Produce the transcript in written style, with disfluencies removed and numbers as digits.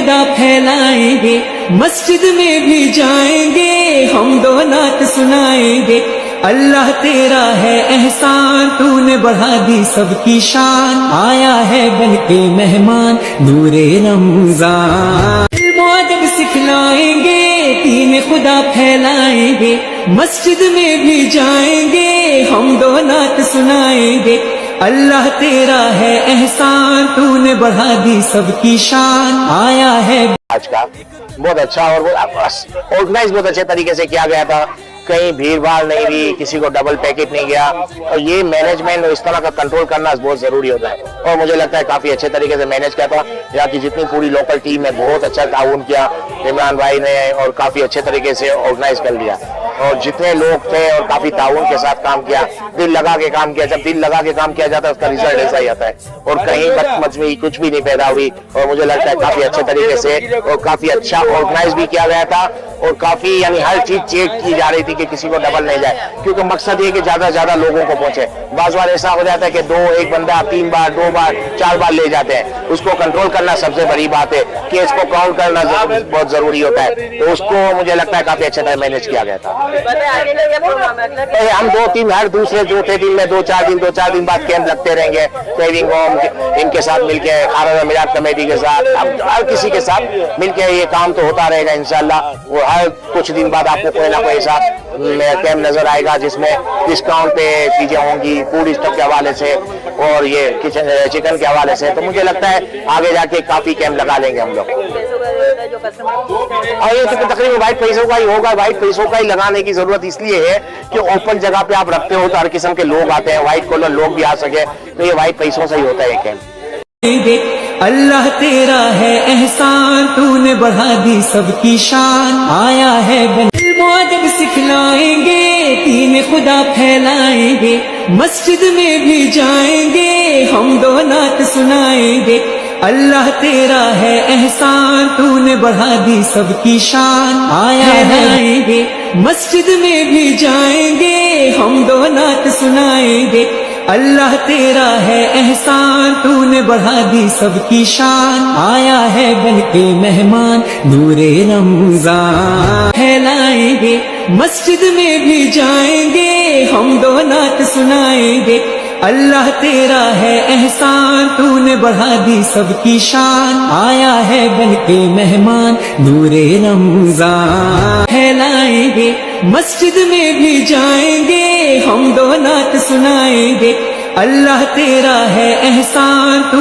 خدا پھیلائیں گے، مسجد میں بھی جائیں گے، ہم دو نعت سنائیں گے۔ اللہ تیرا ہے احسان، تو نے بڑھا دی سب کی شان، آیا ہے بن کے مہمان نور رمضان۔ علم و ادب سکھلائیں گے، دین خدا پھیلائیں گے، مسجد میں بھی جائیں گے، ہم دو نعت سنائیں گے۔ اللہ تیرا ہے احسان، تو نے بڑھا دی سب کی شان، آیا ہے آج کا بہت اچھا اور آرگنائز بہت اچھے طریقے سے کیا گیا تھا، کہیں بھیڑ بھاڑ نہیں ہوئی، کسی کو ڈبل پیکٹ نہیں گیا، اور یہ مینجمنٹ اس طرح کا کنٹرول کرنا بہت ضروری ہوتا ہے، اور مجھے لگتا ہے کافی اچھے طریقے سے مینج کیا تھا۔ یہاں کی جتنی پوری لوکل ٹیم ہے بہت اچھا تعاون کیا عمران بھائی نے، اور کافی اچھے طریقے سے آرگنائز کر لیا، اور جتنے لوگ تھے اور کافی تعاون کے ساتھ کام کیا، دل لگا کے کام کیا۔ جب دل لگا کے کام کیا جاتا ہے اس کا رزلٹ ایسا ہی آتا ہے، اور کہیں بدمزگی کچھ بھی نہیں پیدا ہوئی، اور مجھے لگتا ہے کافی اچھے طریقے سے اور کافی اچھا آرگنائز بھی کیا گیا تھا، اور کافی یعنی ہر چیز چیک کی جا رہی تھی کہ کسی کو ڈبل نہیں جائے، کیونکہ مقصد یہ کہ زیادہ سے زیادہ لوگوں کو پہنچے۔ بعض بار ایسا ہو جاتا ہے کہ ایک بندہ 3 بار 2 بار 4 بار لے جاتے ہیں، اس کو کنٹرول کرنا سب سے بڑی بات ہے، کہ اس کو کاؤنٹ کرنا بہت ضروری ہوتا ہے، تو اس کو مجھے لگتا ہے کافی اچھا مینج کیا گیا تھا۔ ہم 2-3 ہر دوسرے چوتھے دن میں 2-4 دن بعد کیمپ لگتے رہیں گے، سیونگ ہوم ان کے ساتھ مل کے، خارج میلاد کمیٹی کے ساتھ، ہر کسی کے ساتھ مل کے یہ کام تو ہوتا رہے گا انشاءاللہ۔ وہ ہر کچھ دن بعد آپ کو کوئی نہ کوئی ایسا کیمپ نظر آئے گا جس میں ڈسکاؤنٹ پہ چیزیں ہوں گی، فوڈ اسٹاک کے حوالے سے اور یہ چکن کے حوالے سے، تو مجھے لگتا ہے آگے جا کے کافی کیمپ لگا لیں گے ہم لوگ۔ اور یہ تو تقریباً وائٹ پیسوں کا ہی ہوگا، وائٹ پیسوں کا ہی لگانے کی ضرورت اس لیے ہے کہ اوپن جگہ پہ آپ رکھتے ہو تو ہر قسم کے لوگ آتے ہیں، وائٹ کالر لوگ بھی آ سکے، تو یہ وائٹ پیسوں سے ہی ہوتا ہے یہ کیمپ۔ اللہ تیرا ہے احسان، تو نے بڑھا دی سب کی شان، آیا ہے بن علم و ادب سکھلائیں گے، دین خدا پھیلائیں گے، مسجد میں بھی جائیں گے، ہم دو نعت سنائیں گے۔ اللہ تیرا ہے احسان، تو نے بڑھا دی سب کی شان، آیا ہے گے، مسجد میں بھی جائیں گے، ہم دو نعت سنائیں گے۔ اللہ تیرا ہے احسان، تو نے بڑھا دی سب کی شان، آیا ہے بن کے مہمان نور رمضان۔ پھیلائیں گے، مسجد میں بھی جائیں گے، ہم دو نعت سنائیں گے۔ اللہ تیرا ہے احسان، تو نے بڑھا دی سب کی شان، آیا ہے بن کے مہمان نور رمضان۔ پھیلائیں گے، مسجد میں بھی جائیں گے، ہم دو نعت سنائیں گے۔ اللہ تیرا ہے احسان، تو